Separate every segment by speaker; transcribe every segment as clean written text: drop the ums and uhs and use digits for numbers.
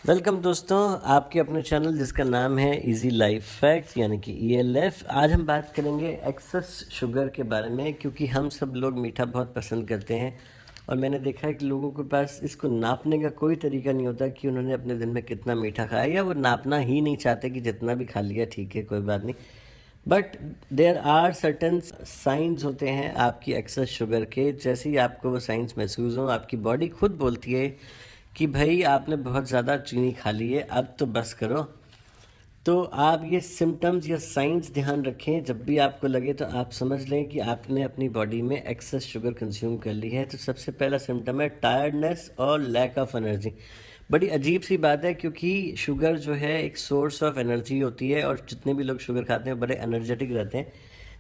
Speaker 1: Welcome दोस्तों, आपके अपने चैनल जिसका नाम है इजी लाइफ फैक्ट्स यानी कि ELF। आज हम बात करेंगे एक्सेस शुगर के बारे में, क्योंकि हम सब लोग मीठा बहुत पसंद करते हैं और मैंने देखा है कि लोगों के पास इसको नापने का कोई तरीका नहीं होता कि उन्होंने अपने दिन में कितना मीठा खाया, या वो नापना ही नहीं चाहते कि जितना भी खा लिया ठीक है कोई बात नहीं। But there are certain science होते हैं आपकी एक्सेस शुगर के। जैसे ही आपको वो साइंस महसूस हो, आपकी बॉडी खुद बोलती है कि भाई आपने बहुत ज़्यादा चीनी खा ली है, अब तो बस करो। तो आप ये सिम्टम्स या साइंस ध्यान रखें। जब भी आपको लगे तो आप समझ लें कि आपने अपनी बॉडी में एक्सेस शुगर कंज्यूम कर ली है। तो सबसे पहला सिम्टम है टायर्डनेस और लैक ऑफ एनर्जी। बड़ी अजीब सी बात है, क्योंकि शुगर जो है एक सोर्स ऑफ एनर्जी होती है और जितने भी लोग शुगर खाते हैं बड़े एनर्जेटिक रहते हैं।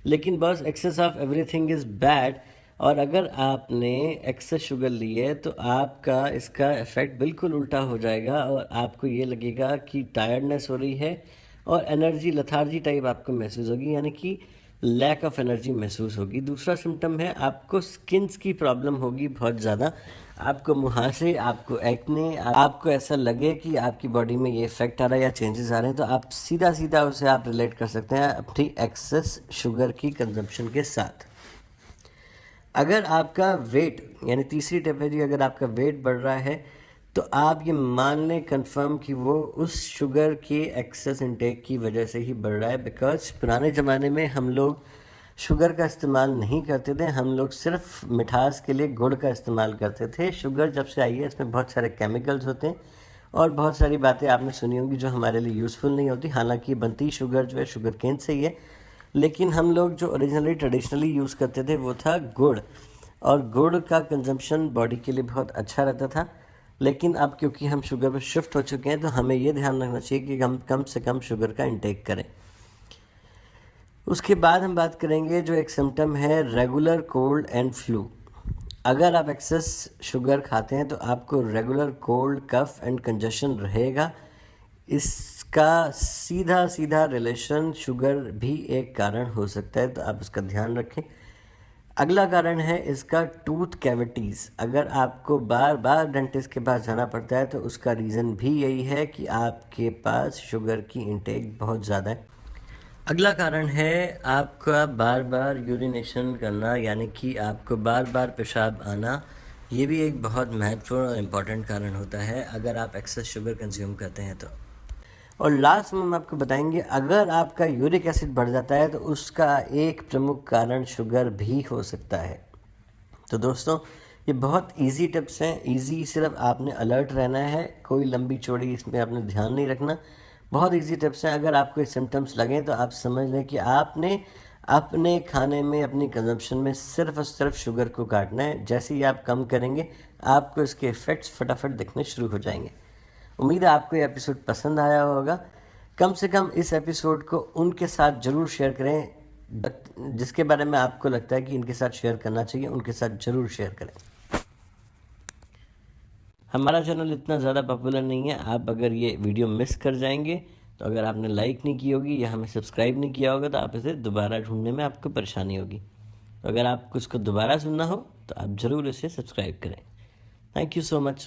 Speaker 1: लेकिन बस excess of everything is bad. और अगर आपने एक्सेस शुगर ली है तो आपका इसका इफ़ेक्ट बिल्कुल उल्टा हो जाएगा और आपको ये लगेगा कि टायर्डनेस हो रही है और एनर्जी लथार्जी टाइप आपको महसूस होगी, यानी कि लैक ऑफ एनर्जी महसूस होगी। दूसरा सिम्टम है आपको स्किन्स की प्रॉब्लम होगी बहुत ज़्यादा। आपको मुहासे, आपको एक्ने, आपको ऐसा लगे कि आपकी बॉडी में ये इफेक्ट आ रहा है या चेंजेस आ रहे हैं, तो आप सीधा सीधा उसे आप रिलेट कर सकते हैं अपनी एक्सेस शुगर की कंजम्पशन के साथ। अगर आपका वेट, यानी तीसरी टिप है जी, अगर आपका वेट बढ़ रहा है तो आप ये मान लें कंफर्म कि वो उस शुगर के एक्सेस इनटेक की वजह से ही बढ़ रहा है। बिकॉज पुराने ज़माने में हम लोग शुगर का इस्तेमाल नहीं करते थे, हम लोग सिर्फ मिठास के लिए गुड़ का इस्तेमाल करते थे। शुगर जब से आई है इसमें बहुत सारे केमिकल्स होते हैं और बहुत सारी बातें आपने सुनी होंगी जो हमारे लिए यूज़फुल नहीं होती। हालांकि बनती शुगर जो है शुगर केन से ही है, लेकिन हम लोग जो ओरिजिनली ट्रेडिशनली यूज़ करते थे वो था गुड़, और गुड़ का कंजम्पशन बॉडी के लिए बहुत अच्छा रहता था। लेकिन अब क्योंकि हम शुगर पर शिफ्ट हो चुके हैं तो हमें ये ध्यान रखना चाहिए कि हम कम से कम शुगर का इंटेक करें। उसके बाद हम बात करेंगे जो एक सिम्टम है रेगुलर कोल्ड एंड फ्लू। अगर आप एक्सेस शुगर खाते हैं तो आपको regular cold, cough and congestion रहेगा। इसका सीधा सीधा रिलेशन शुगर भी एक कारण हो सकता है, तो आप उसका ध्यान रखें। अगला कारण है इसका टूथ कैविटीज़। अगर आपको बार बार डेंटिस्ट के पास जाना पड़ता है तो उसका रीज़न भी यही है कि आपके पास शुगर की इंटेक बहुत ज़्यादा है। अगला कारण है आपका बार बार यूरिनेशन करना, यानी कि आपको बार बार पेशाब आना। ये भी एक बहुत महत्वपूर्ण और इम्पॉर्टेंट कारण होता है अगर आप एक्सेस शुगर कंज्यूम करते हैं तो। और लास्ट में हम आपको बताएंगे, अगर आपका यूरिक एसिड बढ़ जाता है तो उसका एक प्रमुख कारण शुगर भी हो सकता है। तो दोस्तों, ये बहुत इजी टिप्स हैं। इजी, सिर्फ आपने अलर्ट रहना है, कोई लंबी चौड़ी इसमें आपने ध्यान नहीं रखना। बहुत इजी टिप्स हैं। अगर आपको ये सिम्टम्स लगें तो आप समझ लें कि आपने अपने खाने में, अपनी कंजम्पशन में सिर्फ और सिर्फ शुगर को काटना है। जैसे ही आप कम करेंगे आपको इसके इफ़ेक्ट्स फटाफट दिखने शुरू हो जाएंगे। उम्मीद है आपको ये एपिसोड पसंद आया होगा। कम से कम इस एपिसोड को उनके साथ ज़रूर शेयर करें जिसके बारे में आपको लगता है कि इनके साथ शेयर करना चाहिए, उनके साथ ज़रूर शेयर करें। हमारा चैनल इतना ज़्यादा पॉपुलर नहीं है, आप अगर ये वीडियो मिस कर जाएंगे तो अगर आपने लाइक नहीं की होगी या हमें सब्सक्राइब नहीं किया होगा तो आप इसे दोबारा ढूंढने में आपको परेशानी होगी। तो अगर आपको इसको दोबारा सुनना हो तो आप ज़रूर इसे सब्सक्राइब करें। Thank you so much.